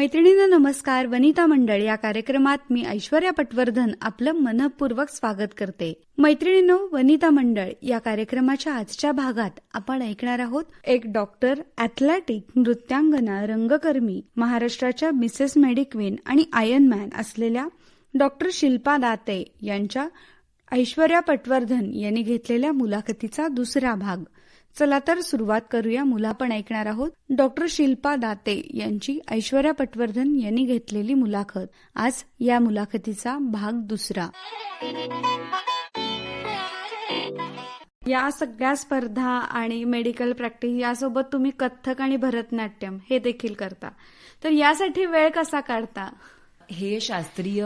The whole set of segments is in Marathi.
मैत्रिणींनो नमस्कार. वनिता मंडळ या कार्यक्रमात मी ऐश्वर्या पटवर्धन आपलं मनःपूर्वक स्वागत करते. मैत्रिणींनो, वनिता मंडळ या कार्यक्रमाच्या आजच्या भागात आपण ऐकणार आहोत एक डॉक्टर, ॲथलेटिक, नृत्यांगना, रंगकर्मी, महाराष्ट्राच्या मिसेस मेडिक्वीन आणि आयर्नमॅन असलेल्या डॉक्टर शिल्पा दाते यांच्या ऐश्वर्या पटवर्धन यांनी घेतलेल्या मुलाखतीचा दुसरा भाग. चला तर सुरुवात करूया. आपण ऐकणार आहोत डॉक्टर शिल्पा दाते यांची ऐश्वर्या पटवर्धन यांनी घेतलेली मुलाखत. आज या मुलाखतीचा भाग दुसरा. या सगळ्या स्पर्धा आणि मेडिकल प्रॅक्टिस यासोबत तुम्ही कथ्थक आणि भरतनाट्यम हे देखील करता, तर यासाठी वेळ कसा काढता? हे शास्त्रीय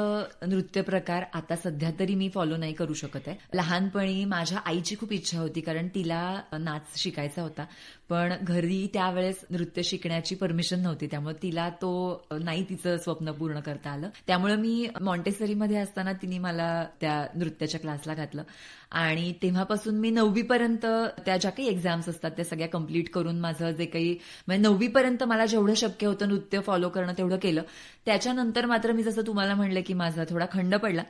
नृत्य प्रकार आता सध्या तरी मी फॉलो नाही करू शकत आहे. लहानपणी माझ्या आईची खूप इच्छा होती, कारण तिला नाच शिकायचा होता, पण घरी त्यावेळेस नृत्य शिकण्याची परमिशन नव्हती, त्यामुळे तिला तो नाही तिचं स्वप्न पूर्ण करता आलं. त्यामुळे मी मॉन्टेसरीमध्ये असताना तिने मला त्या नृत्याच्या क्लासला घातलं आणि तेव्हापासून मी 9वी पर्यंत त्या ज्या काही एक्झाम्स असतात त्या सगळ्या कंप्लीट करून माझं जे काही म्हणजे 9वी पर्यंत मला जेवढं शक्य होतं नृत्य फॉलो करणं तेवढं केलं. त्याच्यानंतर मात्र मी जसं तुम्हाला म्हणलं की माझा थोडा खंड पडला.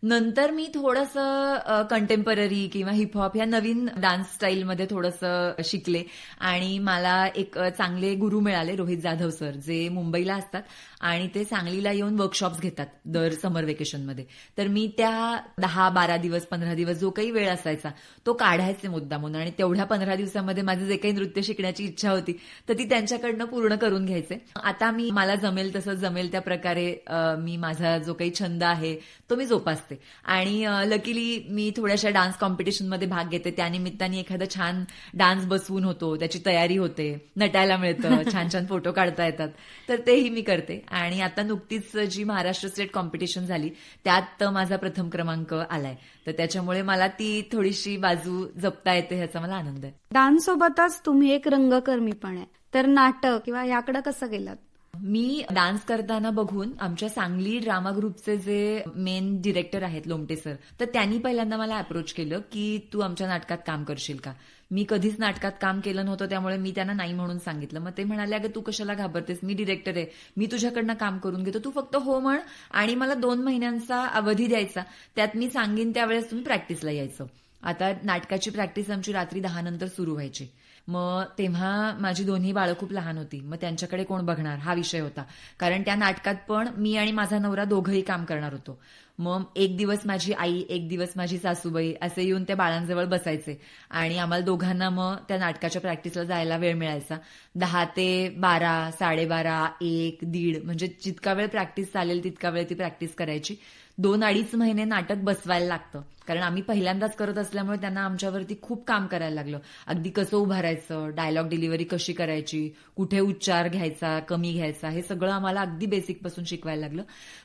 नंतर मी थोडंसं कंटेम्पररी किंवा हिपहॉप या नवीन डान्स स्टाईलमध्ये थोडंसं शिकले आणि मला एक चांगले गुरु मिळाले, रोहित जाधव सर, जे मुंबईला असतात आणि ते सांगलीला येऊन वर्कशॉप्स घेतात दर समर वेकेशनमध्ये. तर मी त्या 10-12 दिवस 15 दिवस जो काही वेळ असायचा तो काढायचे मुद्दामून आणि तेवढ्या 15 दिवसामध्ये माझे जे काही नृत्य शिकण्याची इच्छा होती तर ती त्यांच्याकडनं पूर्ण करून घ्यायचे. आता मला जमेल तसं जमेल त्या प्रकारे मी माझा जो काही छंद आहे तो मी जोपासते आणि लकीली मी थोड्याशा डान्स कॉम्पिटिशनमध्ये भाग घेते. त्यानिमित्ताने एखादा छान डान्स बसवून होतो, त्याची तयारी होते, नटायला मिळतं, छान छान फोटो काढता येतात, तर तेही मी करते. आणि आता नुकतीच जी महाराष्ट्र स्टेट कॉम्पिटिशन झाली त्यात माझा प्रथम क्रमांक आलाय, तर त्याच्यामुळे मला ती थोडीशी बाजू जपता येते, ह्याचा मला आनंद आहे. डान्स सोबतच तुम्ही एक रंगकर्मी पण आहे, तर नाटक किंवा याकडे कसं गेलात? मी डान्स करताना बघून आमच्या सांगली ड्रामा ग्रुपचे जे मेन डिरेक्टर आहेत लोमटे सर, तर त्यांनी पहिल्यांदा मला अप्रोच केलं की तू आमच्या नाटकात काम करशील का. मी कधीच नाटकात काम केलं नव्हतं, त्यामुळे मी त्यांना नाही म्हणून सांगितलं. मग ते म्हणाले, अगं तू कशाला घाबरतेस, मी डिरेक्टर आहे, मी तुझ्याकडनं काम करून घेतो, तू फक्त हो म्हण आणि मला 2 महिन्यांचा अवधी द्यायचा, त्यात मी सांगेन त्यावेळेस तुम्ही प्रॅक्टिसला यायचं. आता नाटकाची प्रॅक्टिस आमची रात्री 10 नंतर सुरू व्हायची. मग तेव्हा माझी दोन्ही बाळं खूप लहान होती, मग त्यांच्याकडे कोण बघणार हा विषय होता, कारण त्या नाटकात पण मी आणि माझा नवरा दोघंही काम करणार होतो. मग एक दिवस माझी आई, एक दिवस माझी सासूबाई असे येऊन त्या बाळांजवळ बसायचे आणि आम्हाला दोघांना मग त्या नाटकाच्या प्रॅक्टिसला जायला वेळ मिळायचा. 10 ते 12, 12:30, 1, 1:30 म्हणजे जितका वेळ प्रॅक्टिस चालेल तितका वेळ ती प्रॅक्टिस करायची. 2-2.5 महिने नाटक बसवायला लागतं, कारण आम्ही पहिल्यांदाच करत असल्यामुळे त्यांना आमच्यावरती खूप काम करायला लागलं. अगदी कसं उभारायचं, डायलॉग डिलिव्हरी कशी करायची, कुठे उच्चार घ्यायचा, कमी घ्यायचा, हे सगळं आम्हाला अगदी बेसिक पासून शिकवायला लागलं.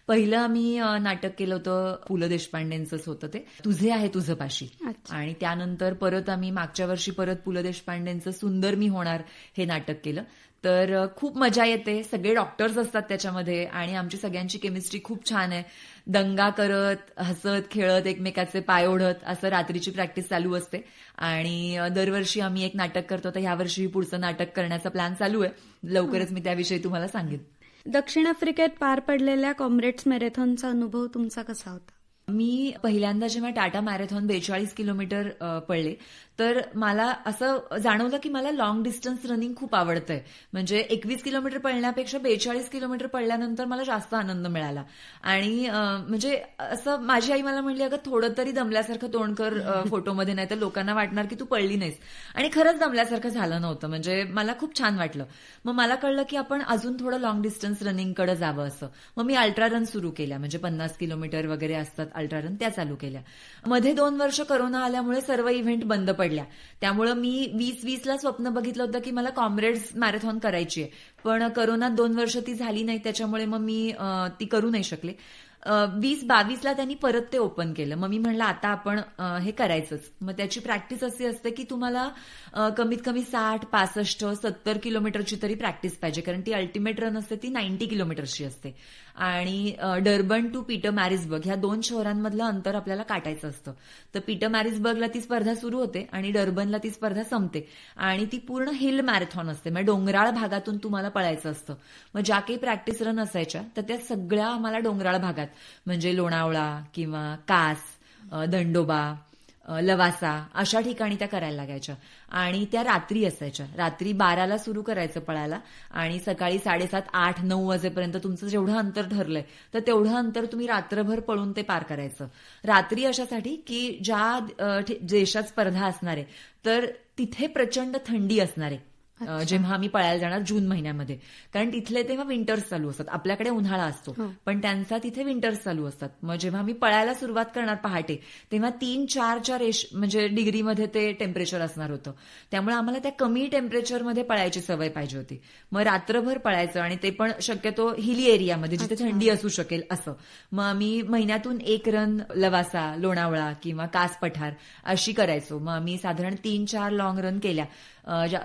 पहिलं आम्ही नाटक केलं होतं पु ल देशपांडेंचंच होतं ते, तुझे आहे तुझं पाशी. आणि त्यानंतर परत आम्ही मागच्या वर्षी परत पु ल देशपांडेंचं सुंदर मी होणार हे नाटक केलं. तर खूप मजा येते, सगळे डॉक्टर्स असतात त्याच्यामध्ये आणि आमची सगळ्यांची केमिस्ट्री खूप छान आहे. दंगा करत, हसत खेळत, एकमेकाचे पाय ओढत असं रात्रीची प्रॅक्टिस चालू असते. आणि दरवर्षी आम्ही एक नाटक करतो, तर यावर्षी पुढचं नाटक करण्याचा प्लॅन चालू आहे. लवकरच मी त्याविषयी तुम्हाला सांगेन. दक्षिण आफ्रिकेत पार पडलेल्या कॉम्रेड्स मॅरेथॉनचा अनुभव तुमचा कसा होता? मी पहिल्यांदा जेव्हा टाटा मॅरेथॉन 42 किलोमीटर पळले तर मला असं जाणवलं की मला लॉंग डिस्टन्स रनिंग खूप आवडतंय. म्हणजे 21 किलोमीटर पळण्यापेक्षा 42 किलोमीटर पळल्यानंतर मला जास्त आनंद मिळाला. आणि म्हणजे असं माझी आई मला म्हणली, अगं थोडं तरी दमल्यासारखं तोंड कर फोटोमध्ये, नाही तर लोकांना वाटणार की तू पळली नाहीस. आणि खरंच दमल्यासारखं झालं नव्हतं, म्हणजे मला खूप छान वाटलं. मग मला कळलं की आपण अजून थोडं लॉंग डिस्टन्स रनिंगकडे जावं असं. मग मी अल्ट्रा रन सुरू केल्या, म्हणजे 50 किलोमीटर वगैरे असतात अल्ट्रा रन, त्या चालू केल्या. मध्ये 2 वर्ष कोरोना आल्यामुळे सर्व इव्हेंट बंद पडल्या, त्यामुळे मी 2020ला स्वप्न बघितलं होतं की मला कॉम्रेड्स मॅरेथॉन करायची आहे, पण कोरोनात 2 वर्ष ती झाली नाही, त्याच्यामुळे मग मी ती करू नाही शकले. 2022ला त्यांनी परत ते ओपन केलं. मग मी म्हणलं आता आपण हे करायचंच. मग त्याची प्रॅक्टिस अशी असते की तुम्हाला कमीत कमी 60, 65, 70 किलोमीटरची तरी प्रॅक्टिस पाहिजे, कारण ती अल्टिमेट रन असते ती 90 किलोमीटरची असते. आणि डर्बन टू पीटर मॅरिसबर्ग ह्या 2 शहरांमधलं अंतर आपल्याला काटायचं असतं. तर पीटर मॅरिसबर्गला ती स्पर्धा सुरू होते आणि डर्बनला ती स्पर्धा संपते. आणि ती पूर्ण हिल मॅरेथॉन असते, म्हणजे डोंगराळ भागातून तुम्हाला पळायचं असतं. मग ज्या काही प्रॅक्टिस रन असायच्या तर त्या सगळ्या आम्हाला डोंगराळ भागात, म्हणजे लोणावळा किंवा कास, दंडोबा, लवासा अशा ठिकाणी त्या करायला लागायच्या. आणि त्या रात्री असायच्या. रात्री 12ला सुरू करायचं पळायला आणि सकाळी 7:30, 8, 9 वाजेपर्यंत तुमचं जेवढं अंतर ठरलंय तर तेवढं अंतर तुम्ही रात्रभर पळून ते पार करायचं. रात्री अशासाठी की ज्या देशात स्पर्धा असणार आहे तर तिथे प्रचंड थंडी असणार आहे जेव्हा आम्ही पळायला जाणार जून महिन्यामध्ये, कारण तिथले तेव्हा विंटर्स चालू असतात. आपल्याकडे उन्हाळा असतो पण त्यांचा तिथे विंटर्स चालू असतात. मग जेव्हा आम्ही पळायला सुरुवात करणार पहाटे तेव्हा 3-4च्या म्हणजे डिग्रीमध्ये ते टेम्परेचर असणार होतं. त्यामुळे आम्हाला त्या कमी टेम्परेचरमध्ये पळायची सवय पाहिजे होती. मग रात्रभर पळायचं आणि ते पण शक्यतो हिली एरियामध्ये जिथे थंडी असू शकेल असं. मग आम्ही महिन्यातून 1 रन लवासा, लोणावळा किंवा कास पठार अशी करायचो. मग आम्ही साधारण 3-4 लॉंग रन केल्या.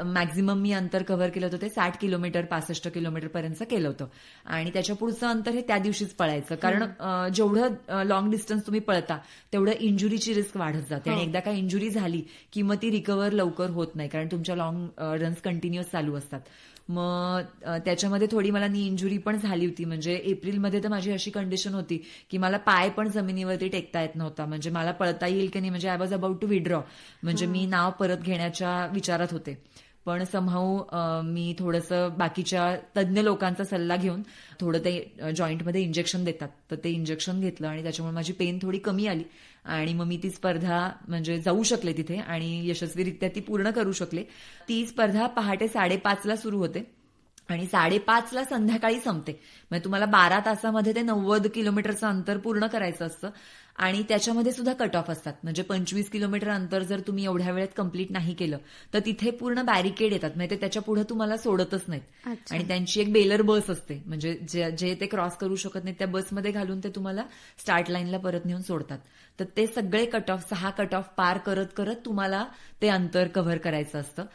मॅक्झिमम मी अंतर कव्हर केलं होतं ते 60 किलोमीटर 65 किलोमीटर पर्यंत केलं होतं. आणि त्याच्या पुढचं अंतर हे त्या दिवशीच पळायचं, कारण जेवढं लॉंग डिस्टन्स तुम्ही पळता तेवढं इंजुरीची रिस्क वाढत जाते. आणि एकदा का इंजुरी झाली की मग ती रिकव्हर लवकर होत नाही, कारण तुमच्या लॉंग रन्स कंटिन्युअस चालू असतात. मग त्याच्यामध्ये थोडी मला नी इंजुरी पण झाली होती. म्हणजे एप्रिलमध्ये तर माझी अशी कंडिशन होती की मला पाय पण जमिनीवरती टेकता येत नव्हता. म्हणजे मला पळता येईल की नाही, म्हणजे I was about to withdraw, म्हणजे मी नाव परत घेण्याच्या विचारात होते. पण समहाऊ मी थोडंसं बाकीच्या तज्ज्ञ लोकांचा सल्ला घेऊन थोडं ते जॉईंटमध्ये इंजेक्शन देतात तर ते इंजेक्शन घेतलं आणि त्याच्यामुळे माझी पेन थोडी कमी आली. आणि मग मी ती स्पर्धा म्हणजे जाऊ शकले तिथे आणि यशस्वीरित्या ती पूर्ण करू शकले. ती स्पर्धा पहाटे 5:30ला सुरू होते आणि 5:30ला संध्याकाळी संपते. म्हणजे तुम्हाला 12 तासामध्ये ते 90 किलोमीटरचं अंतर पूर्ण करायचं असतं. आणि त्याच्यामध्ये सुद्धा कट ऑफ असतात. म्हणजे 25 किलोमीटर अंतर जर तुम्ही एवढ्या वेळेत कंप्लीट नाही केलं तर तिथे पूर्ण बॅरिकेड येतात, म्हणजे त्याच्या पुढे तुम्हाला सोडतच नाहीत. आणि त्यांची एक बेलर बस असते, म्हणजे जे ते क्रॉस करू शकत नाहीत त्या बसमध्ये घालून ते तुम्हाला स्टार्ट लाईनला परत नेऊन सोडतात. तर ते सगळे कट ऑफ 6 कट ऑफ पार करत करत तुम्हाला ते अंतर कव्हर करायचं असतं.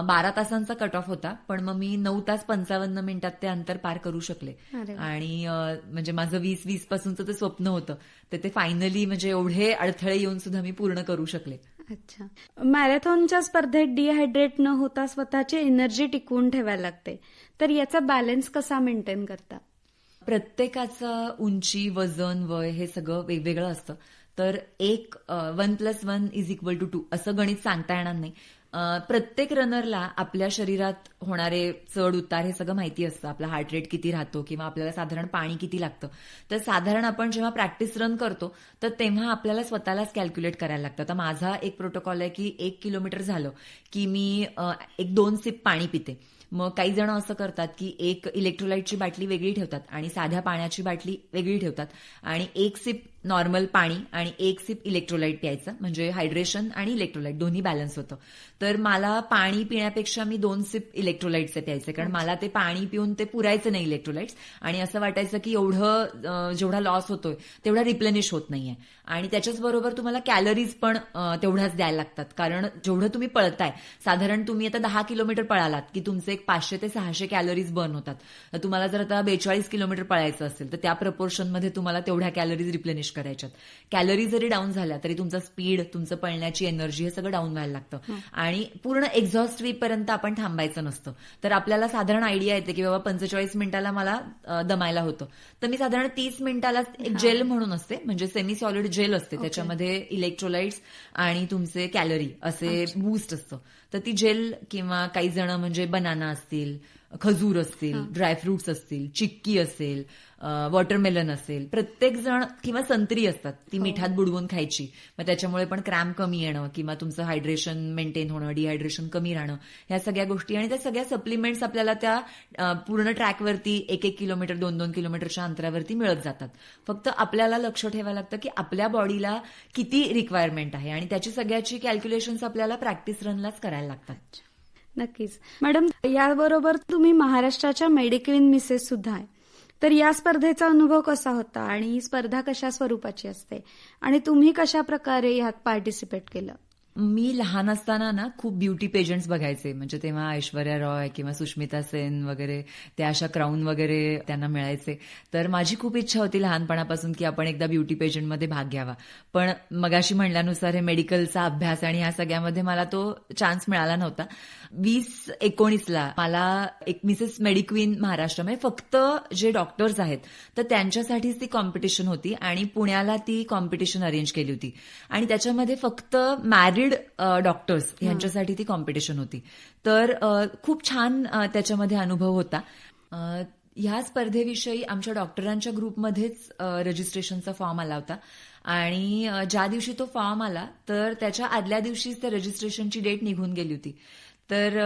12 तासांचा कट ऑफ होता, पण मग मी 9 तास 55 मिनिटात ते अंतर पार करू शकले. आणि म्हणजे माझं 2020 पासूनचं ते स्वप्न होतं तर ते फायनली म्हणजे एवढे अडथळे येऊन सुद्धा मी पूर्ण करू शकले. अच्छा. मॅरेथॉनच्या स्पर्धेत डिहायड्रेट न होता स्वतःची एनर्जी टिकवून ठेवायला लागते, तर याचा बॅलन्स कसा मेंटेन करता? प्रत्येकाचं उंची, वजन, वय हे सगळं वेगवेगळं असतं. तर 1+1=2 असं गणित सांगता येणार नाही. प्रत्येक रनरला आपल्या शरीरात होणारे चढ उतार हे सगळं माहिती असतं. आपला हार्ट रेट किती राहतो किंवा आपल्याला साधारण पाणी किती लागतं. तर साधारण आपण जेव्हा प्रॅक्टिस रन करतो तर तेव्हा आपल्याला स्वतःलाच कॅल्क्युलेट करायला लागतं. तर माझा एक प्रोटोकॉल आहे की 1 किलोमीटर झालं की मी 1-2 सिप पाणी पिते. मग काही जण असं करतात की एक इलेक्ट्रोलाइटची बाटली वेगळी ठेवतात आणि साध्या पाण्याची बाटली वेगळी ठेवतात आणि 1 सिप नॉर्मल पाणी आणि 1 सिप इलेक्ट्रोलाइट प्यायचं, म्हणजे हायड्रेशन आणि इलेक्ट्रोलाइट दोन्ही बॅलन्स होतं. तर मला पाणी पिण्यापेक्षा मी 2 सिप इलेक्ट्रोलाइटचे प्यायचे, कारण मला ते पाणी पिऊन ते पुरायचं नाही इलेक्ट्रोलाइट्स. आणि असं वाटायचं की एवढं जेवढा लॉस होतोय तेवढा रिप्लेनिश होत नाहीये. आणि त्याच्याच बरोबर तुम्हाला कॅलरीज पण तेवढ्याच द्यायला लागतात, कारण जेवढं तुम्ही पळताय, साधारण तुम्ही आता 10 किलोमीटर पळालात की तुमचे एक 500 ते 600 कॅलरीज बर्न होतात. तुम्हाला जर आता 42 किलोमीटर पळायचं असेल तर त्या प्रपोर्शनमध्ये तुम्हाला तेवढ्या कॅलरीज रिप्लेनिश करायच्यात. कॅलरी जरी डाऊन झाल्या तरी तुमचा स्पीड, तुमचं पळण्याची एनर्जी हे सगळं डाऊन व्हायला लागतं. आणि पूर्ण एक्झॉस्ट पर्यंत आपण थांबायचं नसतं. तर आपल्याला साधारण आयडिया येते की बाबा 45 मिनिटाला मला दमायला होतं, तर मी साधारण 30 मिनिटाला एक जेल म्हणून असते, म्हणजे सेमी सॉलिड जेल असते, त्याच्यामध्ये इलेक्ट्रोलाइट्स आणि तुमचे कॅलरी असे बूस्ट असतं. तर ती जेल किंवा काही जण म्हणजे बनाना असतील, खजूर असतील, ड्रायफ्रुट्स असतील, चिक्की असेल, वॉटरमेलन असेल, प्रत्येक जण किंवा संत्री असतात ती मिठात बुडवून खायची. मग त्याच्यामुळे पण क्रॅम्प कमी येणं किंवा तुमचं हायड्रेशन मेंटेन होणं, डिहायड्रेशन कमी राहणं, ह्या सगळ्या गोष्टी आणि त्या सगळ्या सप्लिमेंट्स आपल्याला त्या पूर्ण ट्रॅकवरती 1-1 किलोमीटर 2-2 किलोमीटरच्या अंतरावरती मिळत जातात. फक्त आपल्याला लक्ष ठेवायला लागतं की आपल्या बॉडीला किती रिक्वायरमेंट आहे आणि त्याची सगळ्याची कॅल्क्युलेशन्स आपल्याला प्रॅक्टिस रनलाच करायला लागतात. नक्कीच. मॅडम, याबरोबर तुम्ही महाराष्ट्राच्या मेडिक्वीन मिसेस सुद्धा आहे, तर या स्पर्धेचा अनुभव कसा होता आणि ही स्पर्धा कशा स्वरूपाची असते आणि तुम्ही कशा प्रकारे यात पार्टिसिपेट केलं? मी लहान असताना ना खूप ब्युटी पेजंट्स बघायचे. म्हणजे तेव्हा ऐश्वर्या रॉय किंवा सुष्मिता सेन वगैरे त्या अशा क्राऊन वगैरे त्यांना मिळायचे. तर माझी खूप इच्छा होती लहानपणापासून की आपण एकदा ब्युटी पेजंटमध्ये भाग घ्यावा. पण मगाशी म्हणल्यानुसार हे मेडिकलचा अभ्यास आणि ह्या सगळ्यामध्ये मला तो चान्स मिळाला नव्हता. 2019ला मला एक मिसेस मेडिक्वीन महाराष्ट्र म्हणजे फक्त जे डॉक्टर्स आहेत तर त्यांच्यासाठीच ती कॉम्पिटिशन होती आणि पुण्याला ती कॉम्पिटिशन अरेंज केली होती आणि त्याच्यामध्ये फक्त मॅरिड डॉक्टर्स यांच्यासाठी ती कॉम्पिटिशन होती. तर खूप छान त्याच्यामध्ये अनुभव होता. ह्या स्पर्धेविषयी आमच्या डॉक्टरांच्या ग्रुपमध्येच रजिस्ट्रेशनचा फॉर्म आला होता आणि ज्या दिवशी तो फॉर्म आला तर त्याच्या आदल्या दिवशीच त्या रजिस्ट्रेशनची डेट निघून गेली होती. तर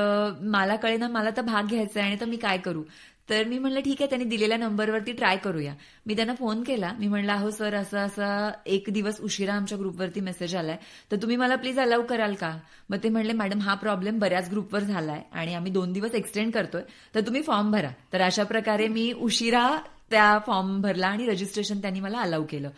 मला कळेना मला तर भाग घ्यायचा आहे आणि तर मी काय करू. तर मी म्हणलं ठीक आहे, त्यांनी दिलेल्या नंबरवरती ट्राय करूया. मी त्यांना फोन केला. मी म्हणलं अहो सर असं असं एक दिवस उशिरा आमच्या ग्रुपवरती मेसेज आलाय तर तुम्ही मला प्लीज अलाउ कराल का. मग ते म्हणले मॅडम हा प्रॉब्लेम बऱ्याच ग्रुपवर झालाय आणि आम्ही 2 दिवस एक्सटेंड करतोय तर तुम्ही फॉर्म भरा. तर अशा प्रकारे मी उशिरा त्या फॉर्म भरला आणि रजिस्ट्रेशन त्यांनी मला अलाउ केलं.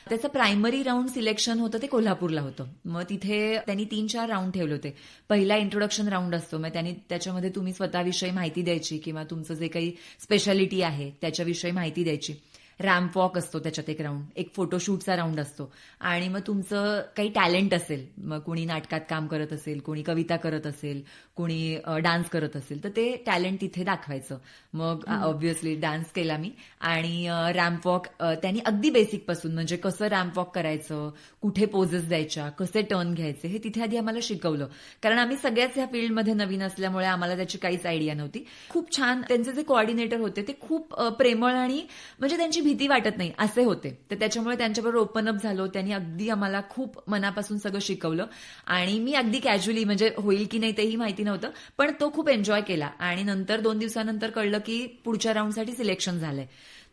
त्याचं प्रायमरी राऊंड सिलेक्शन होतं ते कोल्हापूरला होतं. मग तिथे त्यांनी 3-4 राऊंड ठेवले होते. पहिला इंट्रोडक्शन राऊंड असतो. मग त्यांनी त्याच्यामध्ये तुम्ही स्वतःविषयी माहिती द्यायची किंवा तुमचं जे काही स्पेशालिटी आहे त्याच्याविषयी माहिती द्यायची. रॅम्प वॉक असतो त्याच्यात एक राऊंड, एक फोटोशूटचा राऊंड असतो आणि मग तुमचं काही टॅलेंट असेल, मग कुणी नाटकात काम करत असेल, कुणी कविता करत असेल, कुणी डान्स करत असेल तर ते टॅलेंट तिथे दाखवायचं. मग ऑब्व्हियसली डान्स केला मी आणि रॅम्प वॉक त्यांनी अगदी बेसिक पासून म्हणजे कसं रॅम्प वॉक करायचं, कुठे पोजेस द्यायच्या, कसे टर्न घ्यायचे हे तिथे आधी आम्हाला शिकवलं. कारण आम्ही सगळ्याच ह्या फील्डमध्ये नवीन असल्यामुळे आम्हाला त्याची काहीच आयडिया नव्हती. खूप छान त्यांचे जे कोऑर्डिनेटर होते ते खूप प्रेमळ आणि म्हणजे त्यांची भीती वाटत नाही असे होते. तर त्याच्यामुळे त्यांच्याबरोबर ओपन अप झालो. त्यांनी अगदी आम्हाला खूप मनापासून सगळं शिकवलं आणि मी अगदी कॅज्युअली म्हणजे होईल की नाही तेही माहिती नव्हतं पण तो खूप एन्जॉय केला आणि नंतर 2 दिवसानंतर कळलं की पुढच्या राऊंडसाठी सिलेक्शन झालंय.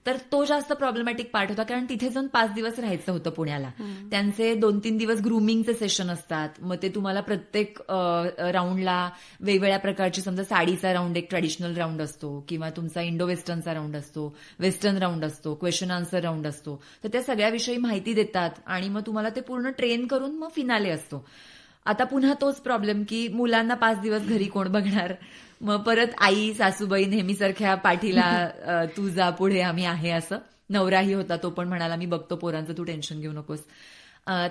तर तो जास्त प्रॉब्लेमॅटिक पार्ट होता कारण तिथे जाऊन 5 दिवस राहायचं होतं पुण्याला. त्यांचे 2-3 दिवस ग्रूमिंगचे सेशन असतात. मग ते तुम्हाला प्रत्येक राऊंडला वेगवेगळ्या प्रकारची समजा साडीचा राऊंड एक ट्रॅडिशनल राऊंड असतो किंवा तुमचा इंडो वेस्टर्नचा राऊंड असतो, वेस्टर्न राऊंड असतो, क्वेश्चन आन्सर राऊंड असतो. तर त्या सगळ्याविषयी माहिती देतात आणि मग तुम्हाला ते पूर्ण ट्रेन करून मग फिनाले असतो. आता पुन्हा तोच प्रॉब्लेम की मुलांना 5 दिवस घरी कोण बघणार. मग परत आई सासूबाई नेहमीसारख्या पाठीला तू जा पुढे आम्ही आहे असं. नवराही होता तो पण म्हणाला मी बघतो पोरांचं तू टेन्शन घेऊ नकोस.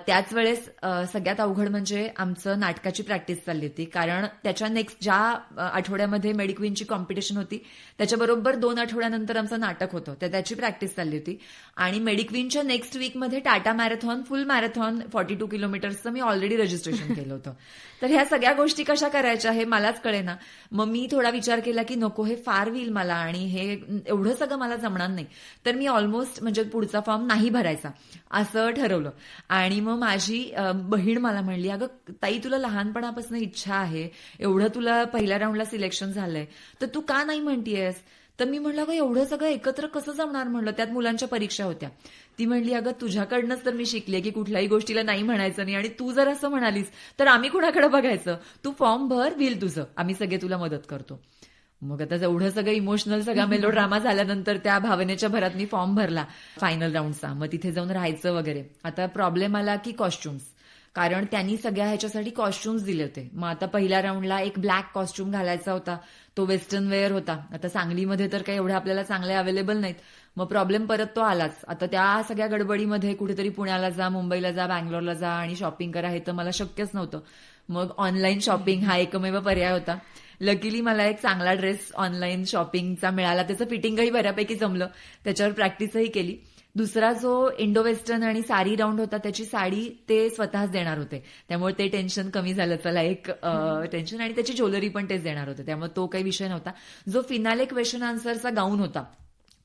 त्याच वेळेस सगळ्यात अवघड म्हणजे आमचं नाटकाची प्रॅक्टिस चालली होती कारण त्याच्या नेक्स्ट ज्या आठवड्यामध्ये मेडिक्वीनची कॉम्पिटिशन होती त्याच्याबरोबर 2 आठवड्यानंतर आमचं नाटक होतं तर त्याची प्रॅक्टिस चालली होती आणि मेडिक्वीनच्या नेक्स्ट वीकमध्ये टाटा मॅरेथॉन फुल मॅरेथॉन 42 किलोमीटर्सचं मी ऑलरेडी रजिस्ट्रेशन केलं होतं. तर ह्या सगळ्या गोष्टी कशा करायच्या हे मलाच कळेना. मग मी थोडा विचार केला की नको हे फार होईल मला आणि हे एवढं सगळं मला जमणार नाही. तर मी ऑलमोस्ट म्हणजे पुढचा फॉर्म नाही भरायचा असं ठरवलं. आणि मग माझी बहीण मला म्हणली अगं ताई तुला लहानपणापासून इच्छा आहे, एवढं तुला पहिल्या राऊंडला सिलेक्शन झालंय तर तू का नाही म्हणतीयस. तर मी म्हणलं अगं एवढं सगळं एकत्र कसं जमणार म्हणलं, त्यात मुलांच्या परीक्षा होत्या. ती म्हणली अगं तुझ्याकडनंच तर मी शिकले की कुठल्याही गोष्टीला नाही म्हणायचं नाही आणि तू जर असं म्हणालीस तर आम्ही कुणाकडे बघायचं, तू फॉर्म भर होईल तुझं, आम्ही सगळे तुला मदत करतो. मग आता एवढं सगळं इमोशनल सगळा मेलोड्रामा झाल्यानंतर त्या भावनेच्या भरात मी फॉर्म भरला फायनल राऊंडचा. मग तिथे जाऊन राहायचं वगैरे. आता प्रॉब्लेम आला की कॉस्ट्युम्स, कारण त्यांनी सगळ्या ह्याच्यासाठी कॉस्ट्युम्स दिले होते. मग आता पहिल्या राऊंडला एक ब्लॅक कॉस्ट्युम घालायचा होता, तो वेस्टर्न वेअर होता. आता सांगलीमध्ये तर काही एवढे आपल्याला चांगले अवेलेबल नाहीत. मग प्रॉब्लेम परत तो आलाच. आता त्या सगळ्या गडबडीमध्ये कुठेतरी पुण्याला जा, मुंबईला जा, बँगलोरला जा आणि शॉपिंग करा हे तर मला शक्यच नव्हतं. मग ऑनलाईन शॉपिंग हा एकमेव पर्याय होता. लकीली मला एक चांगला ड्रेस ऑनलाईन शॉपिंगचा मिळाला, त्याचं फिटिंगही बऱ्यापैकी जमलं, त्याच्यावर प्रॅक्टिसही केली. दुसरा जो इंडो वेस्टर्न आणि साडी राऊंड होता त्याची साडी ते स्वतःच देणार होते, त्यामुळे ते टेन्शन कमी झालं. चला एक टेन्शन, आणि त्याची ज्वेलरी पण तेच देणार होते, त्यामुळे तो काही विषय नव्हता. जो फिनाले क्वेश्चन आन्सरचा गाऊन होता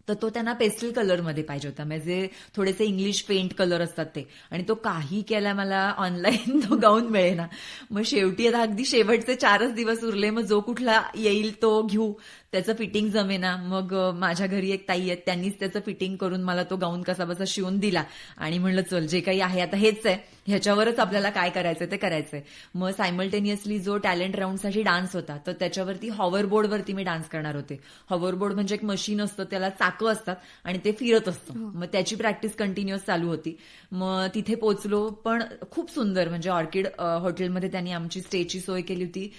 तर तो त्यांना पेस्टल कलरमध्ये पाहिजे होता, म्हणजे थोडेसे इंग्लिश पेंट कलर असतात ते, आणि तो काही केला मला ऑनलाईन तो गाऊन मिळेना. मग शेवटी आता अगदी शेवटचे 4च दिवस उरले, मग जो कुठला येईल तो घेऊ. त्याचं फिटिंग जमेना. मग माझ्या घरी एक ताई आहेत, त्यांनीच त्याचं फिटिंग करून मला तो गाऊन कसा बसा शिवून दिला आणि म्हणलं चल जे काही आहे आता हेच आहे, ह्याच्यावरच आपल्याला काय करायचंय ते करायचंय. मग सायमल्टेनियसली जो टॅलेंट राऊंडसाठी डान्स होता तर त्याच्यावरती हॉवरबोर्डवरती मी डान्स करणार होते. हॉवरबोर्ड म्हणजे एक मशीन असतं, त्याला चाकं असतात आणि ते फिरत असतं. मग त्याची प्रॅक्टिस कंटिन्युअस चालू होती. मग तिथे पोहोचलो, पण खूप सुंदर म्हणजे ऑर्किड हॉटेलमध्ये त्यांनी आमची स्टेची सोय केली होती.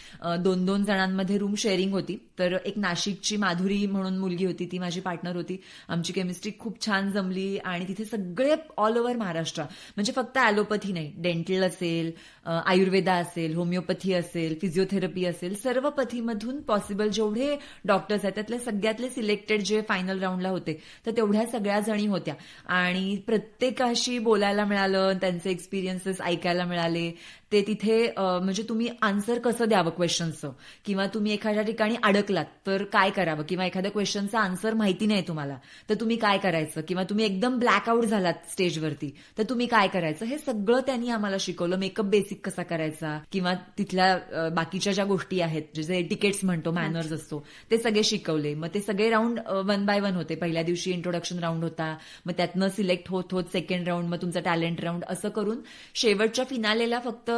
2-2 जणांमध्ये रूम शेअरिंग होती. तर एक नाशिकची माधुरी म्हणून मुलगी होती, ती माझी पार्टनर होती. आमची केमिस्ट्री खूप छान जमली आणि तिथे सगळे ऑल ओव्हर महाराष्ट्र, म्हणजे फक्त ॲलोपॅथी नाही, डेंटल असेल, आयुर्वेदा असेल, होमिओपॅथी असेल, फिजिओथेरपी असेल, सर्व पथीमधून पॉसिबल जेवढे डॉक्टर्स आहेत त्यातले सगळ्यातले सिलेक्टेड जे फायनल राऊंडला होते तर तेवढ्या सगळ्या जणी होत्या आणि प्रत्येकाशी बोलायला मिळालं, त्यांचे एक्सपिरियन्सेस ऐकायला मिळाले. ते तिथे म्हणजे तुम्ही आन्सर कसं द्यावं क्वेश्चनचं, किंवा तुम्ही एखाद्या ठिकाणी अडकलात तर काय करावं, किंवा एखाद्या क्वेश्चनचा आन्सर माहिती नाही तुम्हाला तर तुम्ही काय करायचं, किंवा तुम्ही एकदम ब्लॅकआउट झालात स्टेजवरती तर तुम्ही काय करायचं, हे सगळं त्यांनी आम्हाला शिकवलं. मेकअप बेसिक कसा करायचा, किंवा तिथल्या बाकीच्या ज्या गोष्टी आहेत, जे टिकेट्स म्हणतो, मॅनर्स असतो, ते सगळे शिकवले. मग ते सगळे राऊंड 1 बाय 1 होते. पहिल्या दिवशी इंट्रोडक्शन राऊंड होता, मग त्यातनं सिलेक्ट होत होत सेकंड राऊंड, मग तुमचा टॅलेंट राऊंड, असं करून शेवटच्या फिनालेला फक्त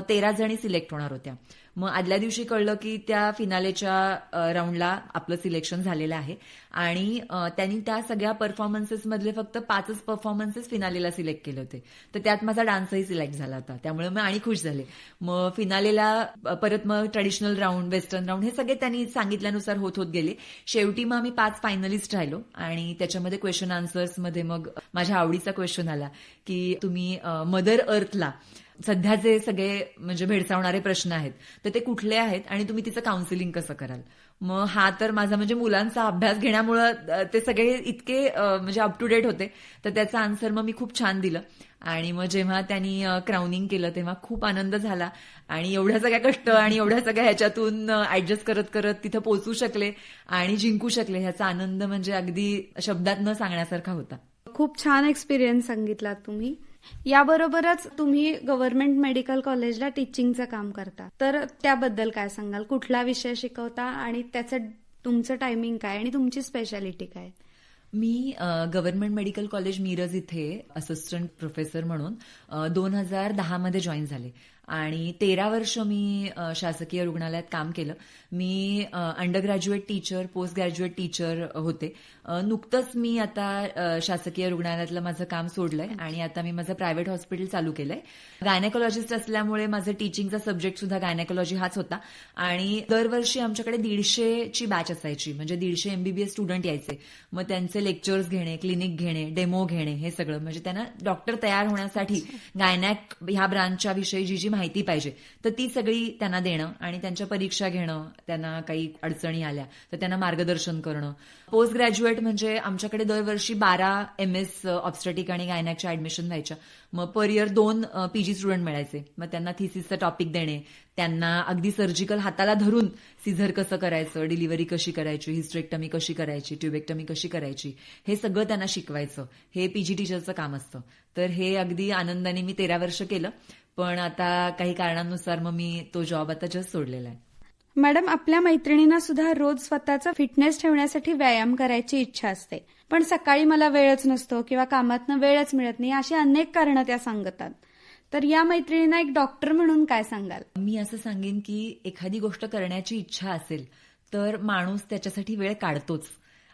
13 जणी सिलेक्ट होणार होत्या. मग आदल्या दिवशी कळलं की त्या फिनालेच्या राऊंडला आपलं सिलेक्शन झालेलं आहे आणि त्यांनी त्या सगळ्या परफॉर्मन्सेसमधले फक्त 5च परफॉर्मन्सेस फिनालेला सिलेक्ट केले होते. तर त्यात माझा डान्सही सिलेक्ट झाला होता, त्यामुळे मी आणि खुश झाले. मग फिनालेला परत मग ट्रॅडिशनल राऊंड, वेस्टर्न राऊंड, हे सगळे त्यांनी सांगितल्यानुसार होत होत गेले. शेवटी मग आम्ही 5 फायनलिस्ट राहिलो आणि त्याच्यामध्ये क्वेश्चन आन्सर्समध्ये मग माझ्या आवडीचा क्वेश्चन आला की तुम्ही मदर अर्थला सध्या जे सगळे म्हणजे भेडसावणारे प्रश्न आहेत तर ते कुठले आहेत आणि तुम्ही तिचं काउन्सिलिंग कसं कराल. मग हा तर माझा म्हणजे मुलांचा अभ्यास घेण्यामुळं ते सगळे इतके म्हणजे अप टू डेट होते, तर त्याचा आन्सर मग मी खूप छान दिलं. आणि मग जेव्हा त्यांनी क्राउनिंग केलं तेव्हा खूप आनंद झाला आणि एवढ्या सगळ्या कष्ट आणि एवढ्या सगळ्या ह्याच्यातून ऍडजस्ट करत करत तिथं पोहोचू शकले आणि जिंकू शकले, ह्याचा आनंद म्हणजे अगदी शब्दात न सांगण्यासारखा होता. खूप छान एक्सपिरियन्स सांगितलात तुम्ही. याबरोबरच तुम्ही गव्हर्नमेंट मेडिकल कॉलेजला टीचिंगचं काम करता, तर त्याबद्दल काय सांगाल? कुठला विषय शिकवता आणि त्याचं तुमचं टायमिंग काय आणि तुमची स्पेशालिटी काय? मी गव्हर्नमेंट मेडिकल कॉलेज मिरज इथे असिस्टंट प्रोफेसर म्हणून 2010 मध्ये जॉईन झाले आणि 13 वर्ष मी शासकीय रुग्णालयात काम केलं. मी undergraduate teacher, post graduate teacher होते. नुकतंच मी आता शासकीय रुग्णालयातलं माझं काम सोडलंय आणि आता मी माझं प्रायव्हेट हॉस्पिटल चालू केलंय. गायनेकोलॉजिस्ट असल्यामुळे माझं टीचिंगचा सब्जेक्ट सुद्धा गायनेकोलॉजी हाच होता आणि दरवर्षी आमच्याकडे 150ची बॅच असायची, म्हणजे 150 MBBS स्टुडंट यायचे. मग त्यांचे लेक्चर्स घेणे, क्लिनिक घेणे, डेमो घेणे, हे सगळं म्हणजे त्यांना डॉक्टर तयार होण्यासाठी गायनॅक ह्या ब्रांचच्या विषयी जी जी माहिती पाहिजे तर ती सगळी त्यांना देणं आणि त्यांच्या परीक्षा घेणं, त्यांना काही अडचणी आल्या तर त्यांना मार्गदर्शन करणं. पोस्ट ग्रॅज्युएट म्हणजे आमच्याकडे दरवर्षी 12 MS ऑब्स्टेटिक आणि गायनॅकच्या ऍडमिशन व्हायच्या. मग पर इयर 2 PG स्टुडंट मिळायचे. मग त्यांना थिसिसचं टॉपिक देणे, त्यांना अगदी सर्जिकल हाताला धरून सिझर कसं करायचं, डिलिव्हरी कशी करायची, हिस्टेरेक्टमी कशी करायची, ट्युबेक्टमी कशी करायची, हे सगळं त्यांना शिकवायचं. हे PG टीचरचं काम असतं. तर हे अगदी आनंदाने मी 13 वर्ष केलं, पण आता काही कारणांनुसार मग मी तो जॉब आता जस्ट सोडलेला आहे. मॅडम, आपल्या मैत्रिणींना सुद्धा रोज स्वतःचा फिटनेस ठेवण्यासाठी व्यायाम करायची इच्छा असते, पण सकाळी मला वेळच नसतो किंवा कामातनं वेळच मिळत नाही, अशी अनेक कारणं त्या सांगतात. तर या मैत्रिणींना एक डॉक्टर म्हणून काय सांगाल? मी असं सांगेन की एखादी गोष्ट करण्याची इच्छा असेल तर माणूस त्याच्यासाठी वेळ काढतोच,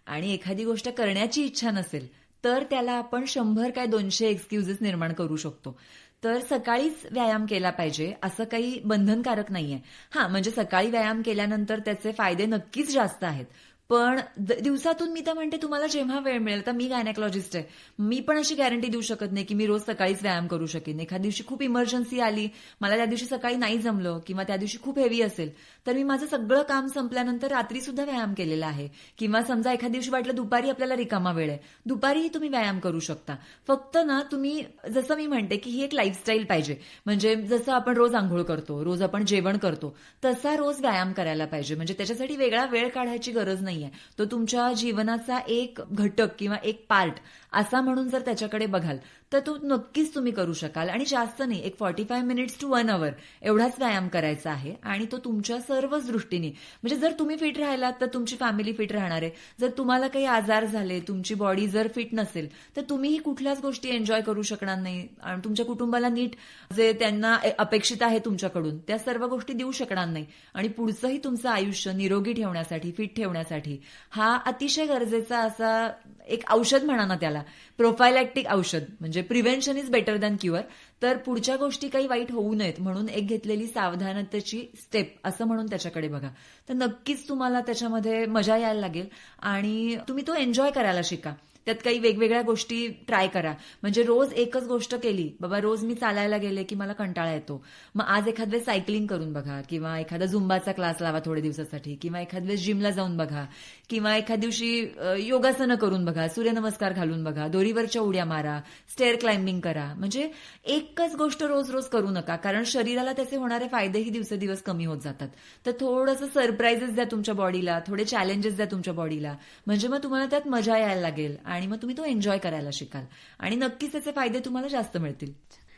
आणि एखादी गोष्ट करण्याची इच्छा नसेल तर त्याला आपण 100 काय 200 एक्सक्युजेस निर्माण करू शकतो. तर सकाळीच व्यायाम केला पाहिजे असं काही बंधनकारक नाहीये. म्हणजे सकाळी व्यायाम केल्यानंतर त्याचे फायदे नक्कीच जास्त आहेत, पण दिवसातून मी तर म्हणते तुम्हाला जेव्हा वेळ मिळेल. तर मी गायनेकोलॉजिस्ट आहे, मी पण अशी गॅरंटी देऊ शकत नाही की मी रोज सकाळीच व्यायाम करू शकेन. एखाद्या दिवशी खूप इमर्जन्सी आली, मला त्या दिवशी सकाळी नाही जमलं किंवा त्या दिवशी खूप हेवी असेल तर मी माझं सगळं काम संपल्यानंतर रात्री सुद्धा व्यायाम केलेला आहे. किंवा समजा एखाद्या दिवशी वाटलं दुपारी आपल्याला रिकामा वेळ आहे, दुपारीही तुम्ही व्यायाम करू शकता. फक्त ना तुम्ही, जसं मी म्हणते की ही एक लाईफस्टाईल पाहिजे, म्हणजे जसं आपण रोज आंघोळ करतो, रोज आपण जेवण करतो, तसा रोज व्यायाम करायला पाहिजे. म्हणजे त्याच्यासाठी वेगळा वेळ काढायची गरज नाहीये. नाहीये, तो तुमच्या जीवनाचा एक घटक किंवा एक पार्ट असा म्हणून जर त्याच्याकडे बघाल तर तो नक्कीच तुम्ही करू शकाल. आणि जास्त नाही, एक 45 मिनिट्स टू 1 hour एवढाच व्यायाम करायचा आहे. आणि तो तुमच्या सर्वच दृष्टीने, म्हणजे जर तुम्ही फिट राहिलात तर तुमची फॅमिली फिट राहणार आहे. जर तुम्हाला काही आजार झाले, तुमची बॉडी जर फिट नसेल तर तुम्हीही कुठल्याच गोष्टी एन्जॉय करू शकणार नाही आणि तुमच्या कुटुंबाला नीट जे त्यांना अपेक्षित आहे तुमच्याकडून त्या सर्व गोष्टी देऊ शकणार नाही. आणि पुढचंही तुमचं आयुष्य निरोगी ठेवण्यासाठी, फिट ठेवण्यासाठी हा अतिशय गरजेचा असा एक औषध म्हणा ना त्याला, प्रोफायलॅक्टिक औषध, म्हणजे prevention is better than cure. तर पुढच्या गोष्टी काही वाईट होऊ नयेत म्हणून एक घेतलेली सावधानतेची स्टेप असं म्हणून त्याच्याकडे बघा. तर नक्कीच तुम्हाला त्याच्यामध्ये मजा यायला लागेल आणि तुम्ही तो एन्जॉय करायला शिका. त्यात काही वेगवेगळ्या गोष्टी ट्राय करा. म्हणजे रोज एकच गोष्ट केली, बाबा रोज मी चालायला गेले की मला कंटाळा येतो, मग आज एखाद वेळेस सायकलिंग करून बघा, किंवा एखादा झुंबाचा क्लास लावा थोड्या दिवसासाठी, किंवा एखाद वेळेस जिमला जाऊन बघा, किंवा एखाद दिवशी योगासनं करून बघा, सूर्यनमस्कार घालून बघा, दोरीवरच्या उड्या मारा, स्टेअर क्लाइम्बिंग करा. म्हणजे एकच गोष्ट रोज रोज करू नका, कारण शरीराला त्याचे होणारे फायदेही दिवसेदिवस कमी होत जातात. तर थोडंसं सरप्राईजेस द्या तुमच्या बॉडीला, थोडे चॅलेंजेस द्या तुमच्या बॉडीला, म्हणजे मग तुम्हाला त्यात मजा यायला लागेल आणि मग तुम्ही तो एन्जॉय करायला शिकाल आणि नक्कीच त्याचे फायदे तुम्हाला जास्त मिळतील.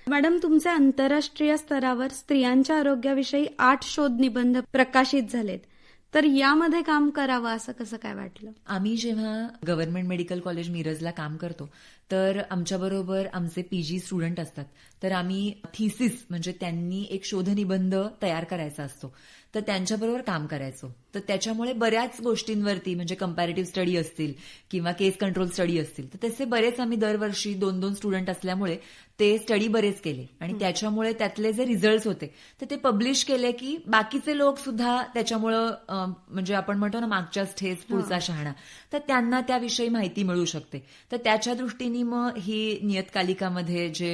मॅडम, तुमचे आंतरराष्ट्रीय स्तरावर स्त्रियांच्या आरोग्याविषयी 8 शोध निबंध प्रकाशित झालेत, तर यामध्ये काम करावं असं कसं काय वाटलं? आम्ही जेव्हा गव्हर्नमेंट मेडिकल कॉलेज मिरजला काम करतो तर आमच्याबरोबर आमचे पीजी स्टुडंट असतात. तर आम्ही थिसिस म्हणजे त्यांनी एक शोधनिबंध तयार करायचा असतो, तर त्यांच्याबरोबर काम करायचो. तर त्याच्यामुळे बऱ्याच गोष्टींवरती, म्हणजे कंपॅरेटिव्ह स्टडी असतील किंवा केस कंट्रोल स्टडी असतील, तर त्याचे बरेच आम्ही दरवर्षी 2-2 स्टुडंट असल्यामुळे ते स्टडी बरेच केले आणि त्याच्यामुळे त्यातले जे रिझल्ट्स होते तर ते पब्लिश केले की बाकीचे लोक सुद्धा त्याच्यामुळं, म्हणजे आपण म्हणतो ना मागच्याच ठेच पुढचा शहाणा, तर त्यांना त्याविषयी माहिती मिळू शकते. तर त्याच्या दृष्टीने मग ही नियतकालिकामध्ये जे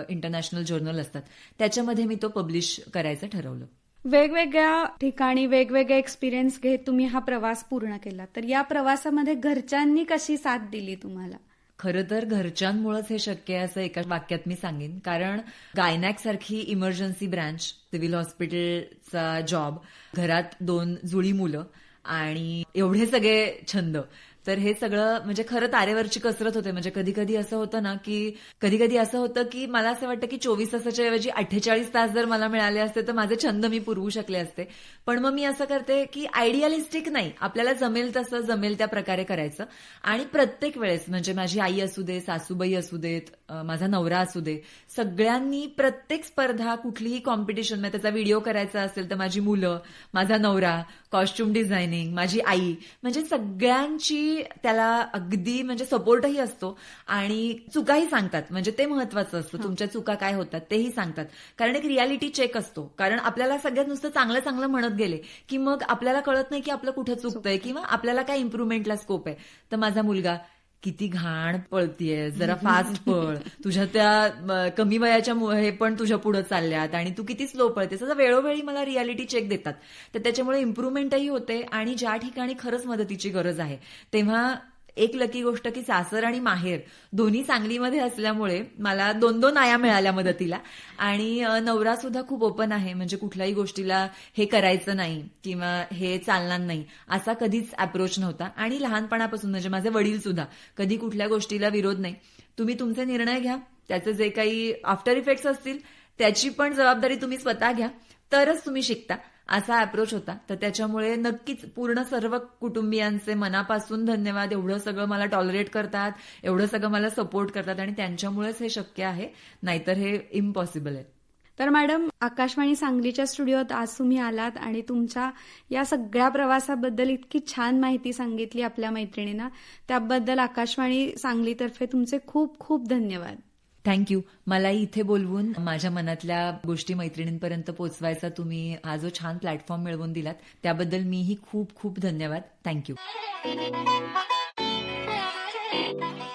इंटरनॅशनल जर्नल असतात त्याच्यामध्ये मी तो पब्लिश करायचं ठरवलं. वेगवेगळ्या ठिकाणी वेगवेगळे एक्सपिरियन्स घेत तुम्ही हा प्रवास पूर्ण केला, तर या प्रवासामध्ये घरच्यांनी कशी साथ दिली तुम्हाला? खरं तर घरच्यांमुळेच हे शक्य आहे असं एका वाक्यात मी सांगेन. कारण गायनॅक सारखी इमर्जन्सी ब्रँच, सिव्हिल हॉस्पिटलचा जॉब, घरात 2 जुळी मुलं आणि एवढे सगळे छंद, तर हे सगळं म्हणजे खरं तारेवरची कसरत होते. म्हणजे कधी कधी असं होतं ना की मला असं वाटतं की 24 तासाच्या ऐवजी 48 तास जर मला मिळाले असते तर माझे छंद मी पुरवू शकले असते. पण मग मी असं करते की आयडियालिस्टिक नाही, आपल्याला जमेल तसं, जमेल त्या प्रकारे करायचं. आणि प्रत्येक वेळेस म्हणजे माझी आई असू दे, सासूबाई असू देत, माझा नवरा असू दे, सगळ्यांनी प्रत्येक स्पर्धा, कुठलीही कॉम्पिटिशन, म्हणजे त्याचा व्हिडिओ करायचा असेल तर माझी मुलं, माझा नवरा, कॉस्ट्युम डिझायनिंग, माझी आई, म्हणजे सगळ्यांची त्याला अगदी म्हणजे सपोर्टही असतो आणि चुकाही सांगतात. म्हणजे ते महत्वाचं असतं, तुमच्या चुका काय होतात तेही सांगतात. कारण एक रियालिटी चेक असतो. कारण आपल्याला सगळ्यात नुसतं चांगलं चांगलं म्हणत गेले की मग आपल्याला कळत नाही की आपलं कुठं चुकतंय किंवा आपल्याला काय इम्प्रुव्हमेंटला स्कोप आहे. तर माझा मुलगा, किती घाण पळतीये, जरा फास्ट पळ, तुझ्या त्या कमी वयाच्या हे पण तुझ्या पुढे चालल्यात आणि तू किती स्लो पळतेस, असं वेळोवेळी मला रियालिटी चेक देतात. तर त्याच्यामुळे इम्प्रुव्हमेंटही होते आणि ज्या ठिकाणी खरंच मदतीची गरज आहे तेव्हा एक लकी गोष्ट की सासर आणि माहेर दोन्ही सांगलीमध्ये असल्यामुळे मला 2-2 आया मिळाल्या मदतीला. आणि नवरा सुद्धा खूप ओपन आहे, म्हणजे कुठल्याही गोष्टीला हे करायचं नाही किंवा हे चालणार नाही असा कधीच अप्रोच नव्हता. आणि लहानपणापासून म्हणजे माझे वडील सुद्धा कधी कुठल्या गोष्टीला विरोध नाही, तुम्ही तुमचे निर्णय घ्या, त्याचे जे काही आफ्टर इफेक्ट्स असतील त्याची पण जबाबदारी तुम्ही स्वतः घ्या, तरच तुम्ही शिकता, असा अप्रोच होता. तर त्याच्यामुळे नक्कीच पूर्ण सर्व कुटुंबियांचे मनापासून धन्यवाद. एवढं सगळं मला टॉलरेट करतात, एवढं सगळं मला सपोर्ट करतात आणि त्यांच्यामुळेच हे शक्य आहे, नाहीतर हे इम्पॉसिबल आहे. तर मॅडम, आकाशवाणी सांगलीच्या स्टुडिओत आज तुम्ही आलात आणि तुमच्या या सगळ्या प्रवासाबद्दल इतकी छान माहिती सांगितली आपल्या मैत्रिणींना, त्याबद्दल आकाशवाणी सांगलीतर्फे तुमचे खूप खूप धन्यवाद. थँक्यू. मलाही इथे बोलवून माझ्या मनातल्या गोष्टी मैत्रिणींपर्यंत पोहोचवायचा तुम्ही हा जो छान प्लॅटफॉर्म मिळवून दिलात त्याबद्दल मीही खूप खूप धन्यवाद. थँक्यू.